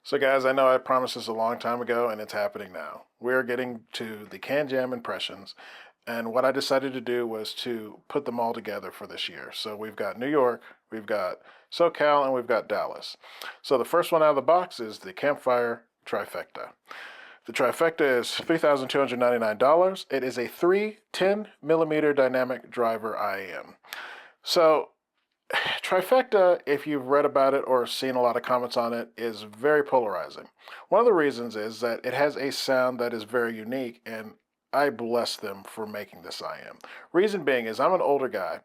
So guys, I know I promised this a long time ago and it's happening now. We're getting to the CanJam impressions, and what I decided to do was to put them all together for this year. So we've got New York, we've got Socal, and we've got Dallas. So the first one out of the box is the Campfire Trifecta. The Trifecta is $3,299. It is a 310 millimeter dynamic driver IM. So Trifecta, if you've read about it or seen a lot of comments on it, is very polarizing. One of the reasons is that it has a sound that is very unique, and I bless them for making this IM. Reason being is I'm an older guy,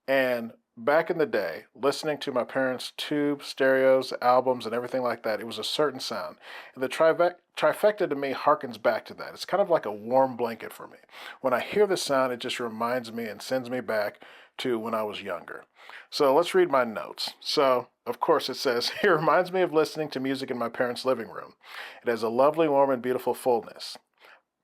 and back in the day, listening to my parents' tube stereos, albums, and everything like that, it was a certain sound. And the Trifecta to me harkens back to that. It's kind of like a warm blanket for me. When I hear the sound, it just reminds me and sends me back to when I was younger. So let's read my notes. So, of course, it says, it reminds me of listening to music in my parents' living room. It has a lovely, warm, and beautiful fullness.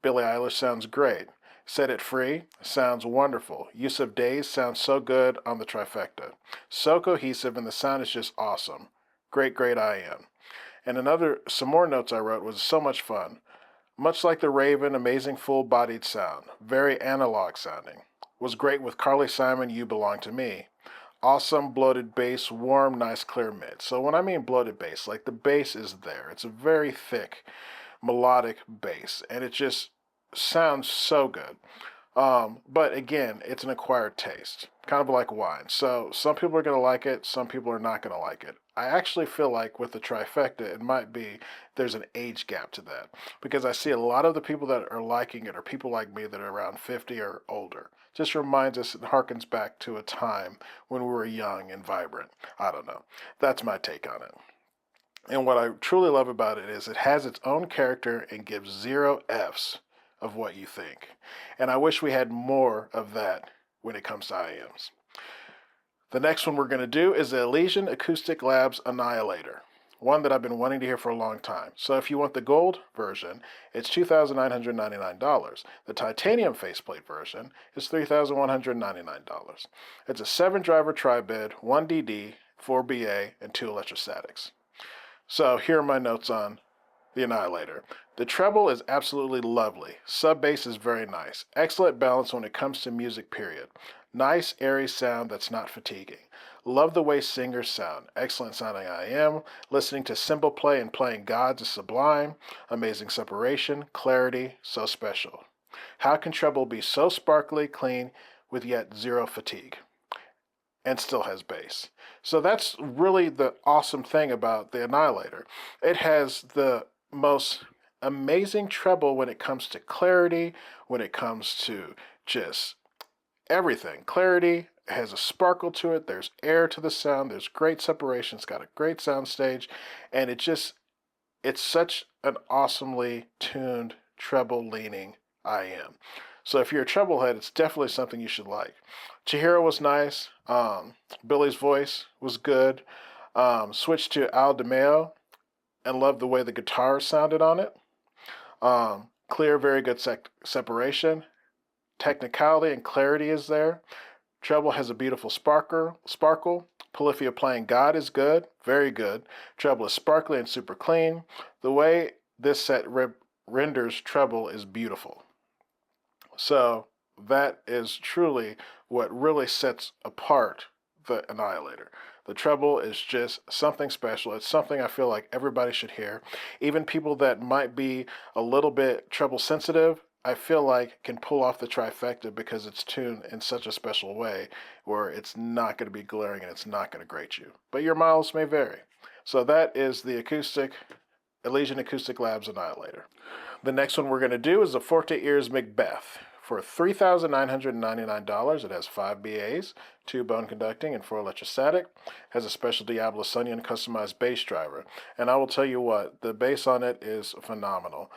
Billie Eilish sounds great. Set It Free sounds wonderful. Use of Days sounds so good on the Trifecta. So cohesive, and the sound is just awesome. Great, great IM. And some more notes I wrote was so much fun. Much like the Raven, amazing full-bodied sound. Very analog sounding. Was great with Carly Simon, You Belong to Me. Awesome bloated bass, warm, nice, clear mid. So when I mean bloated bass, like the bass is there. It's a very thick, melodic bass, and it just sounds so good. But again, it's an acquired taste, kind of like wine. So some people are going to like it, some people are not going to like it. I actually feel like with the Trifecta, it might be there's an age gap to that, because I see a lot of the people that are liking it are people like me that are around 50 or older. Just reminds us and harkens back to a time when we were young and vibrant. I don't know. That's my take on it. And what I truly love about it is it has its own character and gives 0 Fs of what you think. And I wish we had more of that when it comes to IMs. The next one we're going to do is the Elysian Acoustic Labs Annihilator, one that I've been wanting to hear for a long time. So if you want the gold version, it's $2,999. The titanium faceplate version is $3,199. It's a 7-driver tri-bed, 1 DD, 4 BA, and 2 electrostatics. So here are my notes on the Annihilator. The treble is absolutely lovely. Sub-bass is very nice. Excellent balance when it comes to music, period. Nice, airy sound that's not fatiguing. Love the way singers sound. Excellent sounding IM. Listening to cymbal play and playing gods is sublime. Amazing separation, clarity, so special. How can treble be so sparkly, clean, with yet 0 fatigue? And still has bass. So that's really the awesome thing about the Annihilator. It has the most amazing treble when it comes to clarity, when it comes to just everything. Clarity has a sparkle to it. There's air to the sound. There's great separation. It's got a great sound stage. And it's such an awesomely tuned treble leaning IM. So if you're a treble head, it's definitely something you should like. Chihiro was nice. Billy's voice was good. Switched to Al DeMeo and loved the way the guitar sounded on it. Clear, very good separation. Technicality and clarity is there. Treble has a beautiful sparkle. Polyphia playing God is good, very good. Treble is sparkly and super clean. The way this set renders treble is beautiful. So that is truly what really sets apart the Annihilator. The treble is just something special. It's something I feel like everybody should hear. Even people that might be a little bit treble sensitive, I feel like can pull off the Trifecta because it's tuned in such a special way where it's not going to be glaring and it's not going to grate you. But your miles may vary. So that is the Elysian Acoustic Labs Annihilator. The next one we're going to do is the Forte Ears MacBeth. For $3,999, it has 5 BAs, 2 bone conducting, and 4 electrostatic. Has a special Diablo-Sonian customized bass driver. And I will tell you what, the bass on it is phenomenal.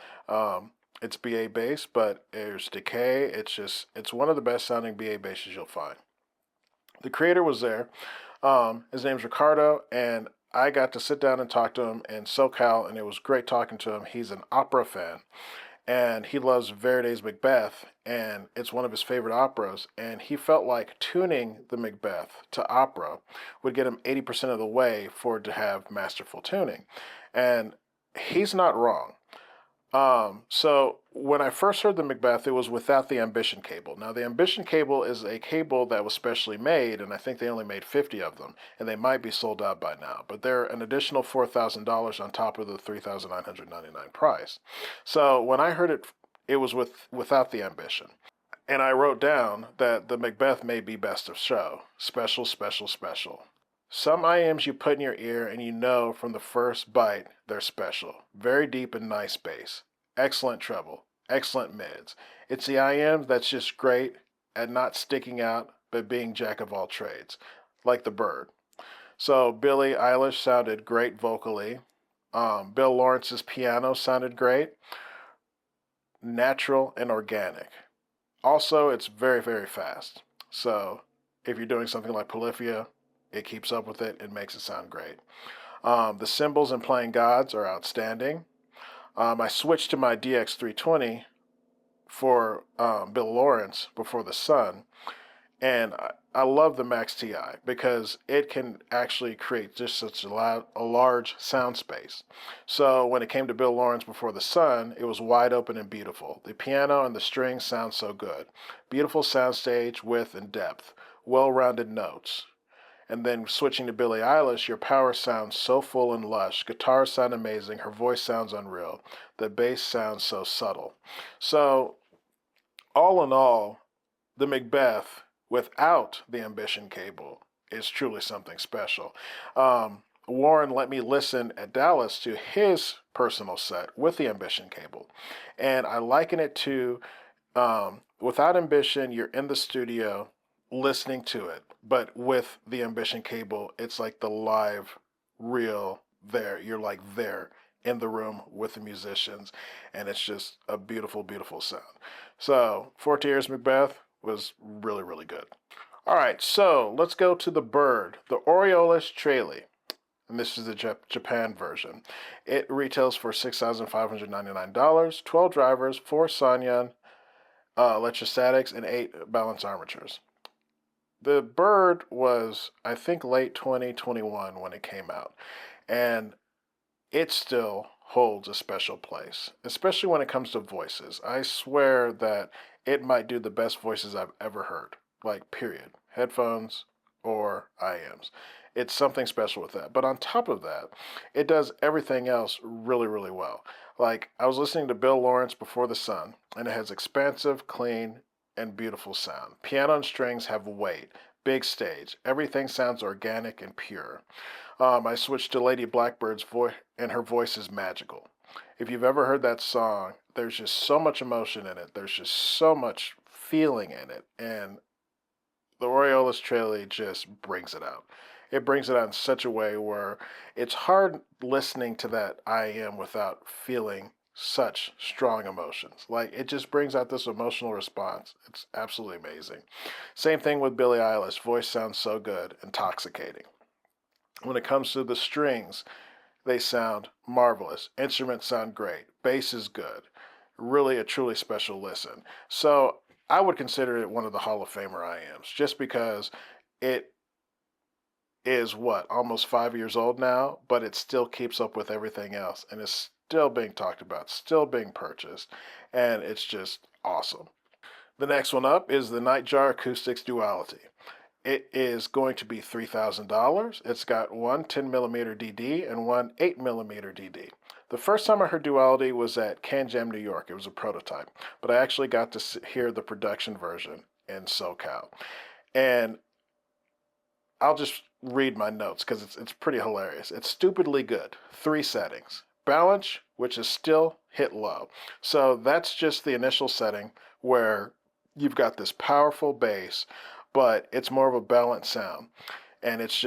It's BA bass, but there's decay. It's one of the best sounding BA basses you'll find. The creator was there. His name's Ricardo, and I got to sit down and talk to him in Socal, and it was great talking to him. He's an opera fan. And he loves Verdi's MacBeth, and it's one of his favorite operas, and he felt like tuning the MacBeth to opera would get him 80% of the way for it to have masterful tuning. And he's not wrong. So when I first heard the MacBeth, it was without the Ambition cable. Now, the Ambition cable is a cable that was specially made, and I think they only made 50 of them, and they might be sold out by now. But they're an additional $4,000 on top of the $3,999 price. So when I heard it, it was without the Ambition. And I wrote down that the MacBeth may be best of show. Special, special, special. Some IMs you put in your ear and you know from the first bite they're special. Very deep and nice bass. Excellent treble. Excellent mids. It's the IM that's just great at not sticking out but being jack of all trades. Like the bird. So Billie Eilish sounded great vocally. Bill Lawrence's piano sounded great. Natural and organic. Also, it's very, very fast. So if you're doing something like Polyphia, it keeps up with it. It makes it sound great. The cymbals in Playing Gods are outstanding. I switched to my DX320 for Bill Lawrence Before the Sun, and I love the Max TI because it can actually create just such a large sound space. So when it came to Bill Lawrence Before the Sun, it was wide open and beautiful. The piano and the strings sound so good. Beautiful soundstage, width and depth. Well-rounded notes. And then switching to Billie Eilish, your power sounds so full and lush. Guitars sound amazing. Her voice sounds unreal. The bass sounds so subtle. So all in all, the MacBeth without the Ambition cable is truly something special. Warren let me listen at Dallas to his personal set with the Ambition cable. And I liken it to without Ambition, you're in the studio listening to it. But with the Ambition cable, it's like the live, real there. You're like there in the room with the musicians. And it's just a beautiful, beautiful sound. So Forte's MacBeth was really, really good. All right, so let's go to the bird, the Oriolus Traillii. And this is the Japan version. It retails for $6,599, 12 drivers, 4 Sanyan, electrostatics, and 8 balance armatures. The bird was, I think, late 2021 when it came out. And it still holds a special place, especially when it comes to voices. I swear that it might do the best voices I've ever heard, like period. Headphones or IMs. It's something special with that. But on top of that, it does everything else really, really well. Like, I was listening to Bill Lawrence Before the Sun, and it has expansive, clean, and beautiful sound. Piano and strings have weight, big stage. Everything sounds organic and pure. I switched to Lady Blackbird's voice, and her voice is magical. If you've ever heard that song, there's just so much emotion in it. There's just so much feeling in it. And the Oriolus Traillii just brings it out. It brings it out in such a way where it's hard listening to that IM without feeling such strong emotions. Like, it just brings out this emotional response. It's absolutely amazing. Same thing with Billie Eilish. Voice sounds so good, intoxicating. When it comes to the strings, they sound marvelous. Instruments sound great. Bass is good. Really a truly special listen. So I would consider it one of the Hall of Famer IMs just because it is almost 5 years old now, but it still keeps up with everything else and is still being talked about, still being purchased, and it's just awesome. The next one up is the Nightjar Acoustics Duality. It is going to be $3,000. It's got one 10mm DD and one 8mm DD. The first time I heard Duality was at CanJam, New York. It was a prototype, but I actually got to hear the production version in Socal. And I'll just read my notes because it's pretty hilarious. It's stupidly good. 3 settings. Balance, which is still hit low. So that's just the initial setting where you've got this powerful bass, but it's more of a balanced sound. And it's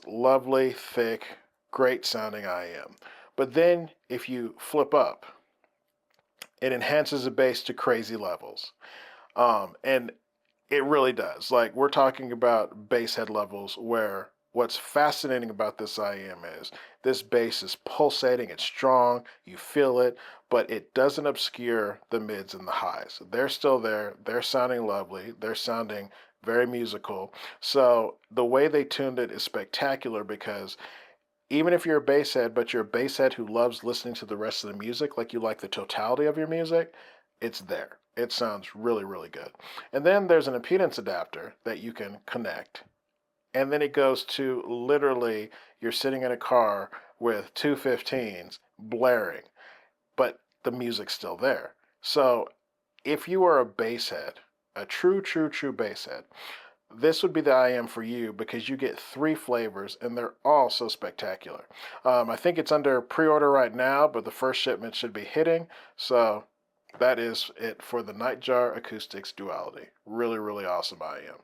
lovely, thick, great sounding IM. But then if you flip up, it enhances the bass to crazy levels. And it really does. Like, we're talking about bass head levels where what's fascinating about this IM is this bass is pulsating, it's strong, you feel it, but it doesn't obscure the mids and the highs. They're still there, they're sounding lovely, they're sounding very musical. So the way they tuned it is spectacular because Even if you're a bass head, but you're a bass head who loves listening to the rest of the music, like you like the totality of your music, it's there. It sounds really, really good. And then there's an impedance adapter that you can connect. And then it goes to literally you're sitting in a car with two 15s blaring, but the music's still there. So if you are a bass head, a true, true, true bass head, this would be the IM for you because you get three flavors and they're all so spectacular. I think it's under pre-order right now, but the first shipment should be hitting. So that is it for the Nightjar Acoustics Duality. Really, really awesome IM.